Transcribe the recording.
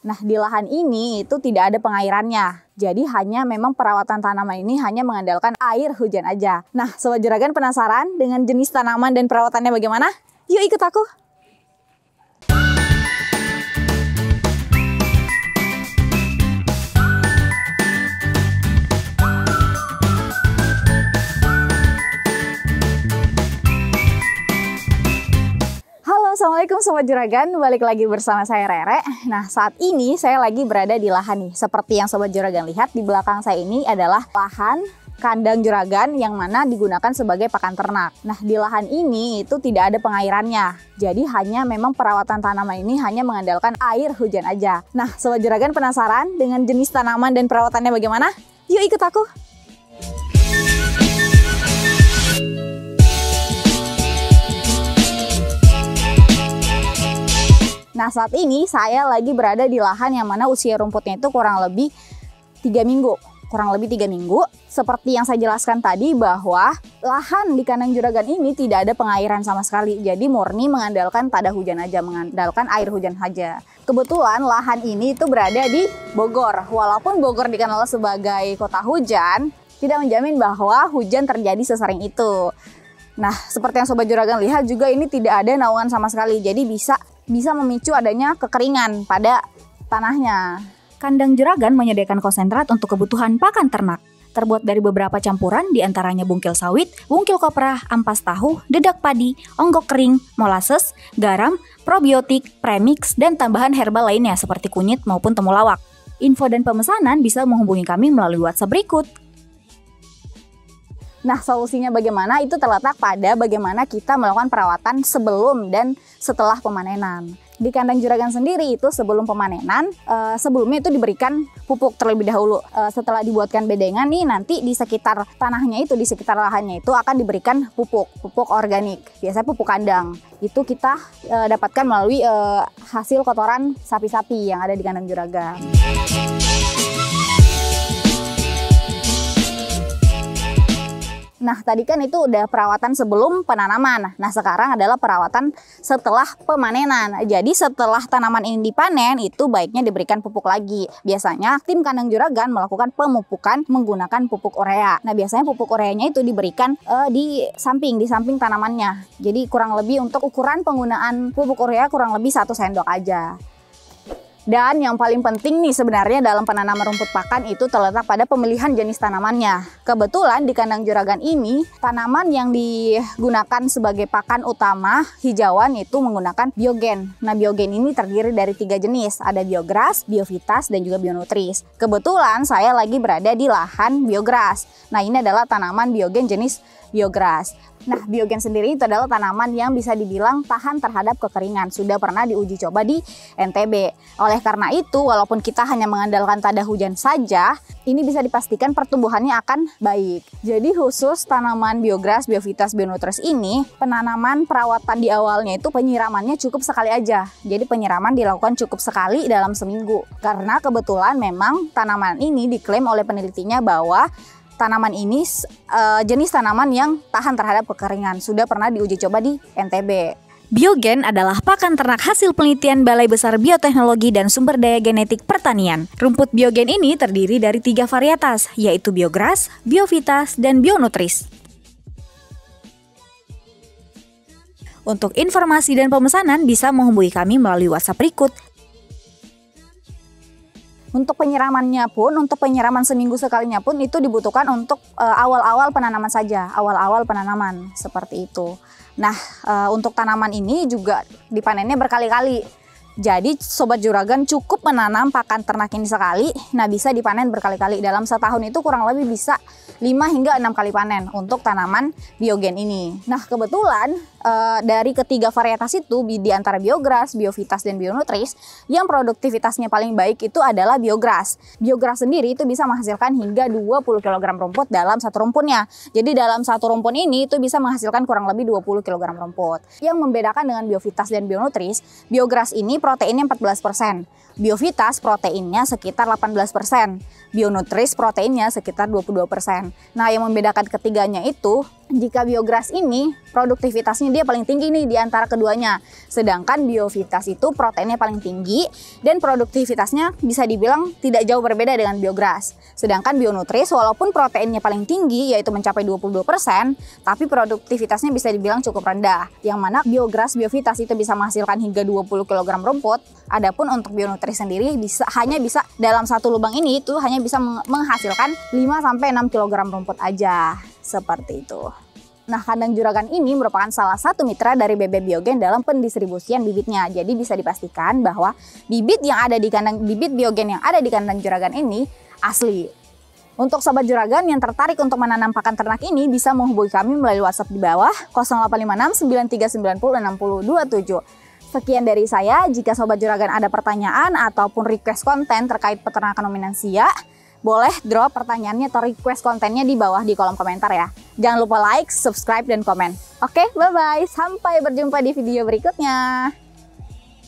Nah, di lahan ini itu tidak ada pengairannya. Jadi hanya memang perawatan tanaman ini hanya mengandalkan air hujan aja. Nah, Sobat Juragan penasaran dengan jenis tanaman dan perawatannya bagaimana? Yuk ikut aku. Assalamualaikum Sobat Juragan, balik lagi bersama saya Rere. Nah, saat ini saya lagi berada di lahan nih. Seperti yang Sobat Juragan lihat di belakang saya ini adalah lahan kandang juragan yang mana digunakan sebagai pakan ternak. Nah, di lahan ini itu tidak ada pengairannya. Jadi hanya memang perawatan tanaman ini hanya mengandalkan air hujan aja. Nah, Sobat Juragan penasaran dengan jenis tanaman dan perawatannya bagaimana? Yuk ikut aku. Nah, saat ini saya lagi berada di lahan yang mana usia rumputnya itu kurang lebih 3 minggu. Seperti yang saya jelaskan tadi bahwa lahan di kandang juragan ini tidak ada pengairan sama sekali. Jadi murni mengandalkan tada hujan aja, mengandalkan air hujan saja. Kebetulan lahan ini itu berada di Bogor. Walaupun Bogor dikenal sebagai kota hujan, tidak menjamin bahwa hujan terjadi sesering itu. Nah, seperti yang Sobat Juragan lihat juga ini tidak ada naungan sama sekali. Jadi bisa memicu adanya kekeringan pada tanahnya. Kandang juragan menyediakan konsentrat untuk kebutuhan pakan ternak. Terbuat dari beberapa campuran diantaranya bungkil sawit, bungkil kopra, ampas tahu, dedak padi, onggok kering, molasses, garam, probiotik, premix, dan tambahan herbal lainnya seperti kunyit maupun temulawak. Info dan pemesanan bisa menghubungi kami melalui WhatsApp berikut. Nah, solusinya bagaimana? Itu terletak pada bagaimana kita melakukan perawatan sebelum dan setelah pemanenan. Di kandang juragan sendiri itu sebelum pemanenan, sebelumnya itu diberikan pupuk terlebih dahulu. Setelah dibuatkan bedengan nih, nanti di sekitar tanahnya itu, di sekitar lahannya itu akan diberikan pupuk organik. Biasanya pupuk kandang. Itu kita dapatkan melalui hasil kotoran sapi-sapi yang ada di kandang juragan. Nah, tadi kan itu udah perawatan sebelum penanaman. Nah, sekarang adalah perawatan setelah pemanenan. Jadi setelah tanaman ini dipanen, itu baiknya diberikan pupuk lagi. Biasanya tim kandang juragan melakukan pemupukan menggunakan pupuk urea. Nah, biasanya pupuk ureanya itu diberikan di samping tanamannya. Jadi kurang lebih untuk ukuran penggunaan pupuk urea kurang lebih 1 sendok aja. Dan yang paling penting nih sebenarnya dalam penanaman rumput pakan itu terletak pada pemilihan jenis tanamannya. Kebetulan di kandang juragan ini, tanaman yang digunakan sebagai pakan utama hijauan itu menggunakan biogen. Nah, biogen ini terdiri dari 3 jenis. Ada biogras, biovitas, dan juga bionutris. Kebetulan saya lagi berada di lahan biogras. Nah, ini adalah tanaman biogen jenis biogras. Nah, biogen sendiri itu adalah tanaman yang bisa dibilang tahan terhadap kekeringan. Sudah pernah diuji coba di NTB. Oleh karena itu, walaupun kita hanya mengandalkan tada hujan saja, ini bisa dipastikan pertumbuhannya akan baik. Jadi khusus tanaman biogras, biovitas, bionutris ini, penanaman perawatan di awalnya itu penyiramannya cukup sekali aja. Jadi penyiraman dilakukan cukup sekali dalam seminggu. Karena kebetulan memang tanaman ini diklaim oleh penelitinya bahwa tanaman ini jenis tanaman yang tahan terhadap kekeringan. Sudah pernah diuji coba di NTB. Biogen adalah pakan ternak hasil penelitian Balai Besar Bioteknologi dan Sumber Daya Genetik Pertanian. Rumput biogen ini terdiri dari 3 varietas, yaitu biogras, biovitas, dan bionutris. Untuk informasi dan pemesanan bisa menghubungi kami melalui WhatsApp berikut. Untuk penyiramannya pun, untuk penyiraman seminggu sekalinya pun itu dibutuhkan untuk awal-awal penanaman saja, awal-awal penanaman seperti itu. Nah, untuk tanaman ini juga dipanennya berkali-kali. Jadi Sobat Juragan cukup menanam pakan ternak ini sekali, nah bisa dipanen berkali-kali. Dalam setahun itu kurang lebih bisa 5 hingga 6 kali panen untuk tanaman biogen ini. Nah, kebetulan dari ketiga varietas itu di antara biogras, biovitas, dan bionutris, yang produktivitasnya paling baik itu adalah biogras. Biogras sendiri itu bisa menghasilkan hingga 20 kg rumput dalam satu rumpunnya. Jadi dalam satu rumpun ini itu bisa menghasilkan kurang lebih 20 kg rumput. Yang membedakan dengan biovitas dan bionutris, biogras ini proteinnya 14%, biovitas proteinnya sekitar 18%, bionutris proteinnya sekitar 22%. Nah, yang membedakan ketiganya itu, jika biogras ini produktivitasnya dia paling tinggi nih di antara keduanya. Sedangkan Biovitas itu proteinnya paling tinggi dan produktivitasnya bisa dibilang tidak jauh berbeda dengan Biogras. Sedangkan Bionutris walaupun proteinnya paling tinggi yaitu mencapai 22%, tapi produktivitasnya bisa dibilang cukup rendah. Yang mana Biogras Biovitas itu bisa menghasilkan hingga 20 kg rumput. Adapun untuk Bionutris sendiri hanya bisa dalam satu lubang ini itu hanya bisa menghasilkan 5-6 kg rumput aja. Seperti itu. Nah, kandang juragan ini merupakan salah satu mitra dari BB Biogen dalam pendistribusian bibitnya. Jadi bisa dipastikan bahwa bibit Biogen yang ada di kandang juragan ini asli. Untuk sobat juragan yang tertarik untuk menanam pakan ternak ini bisa menghubungi kami melalui WhatsApp di bawah 0856 9390 6027. Sekian dari saya. Jika sobat juragan ada pertanyaan ataupun request konten terkait peternakan nominansia, boleh drop pertanyaannya atau request kontennya di bawah di kolom komentar ya. Jangan lupa like, subscribe, dan komen. Oke, bye-bye. Sampai berjumpa di video berikutnya.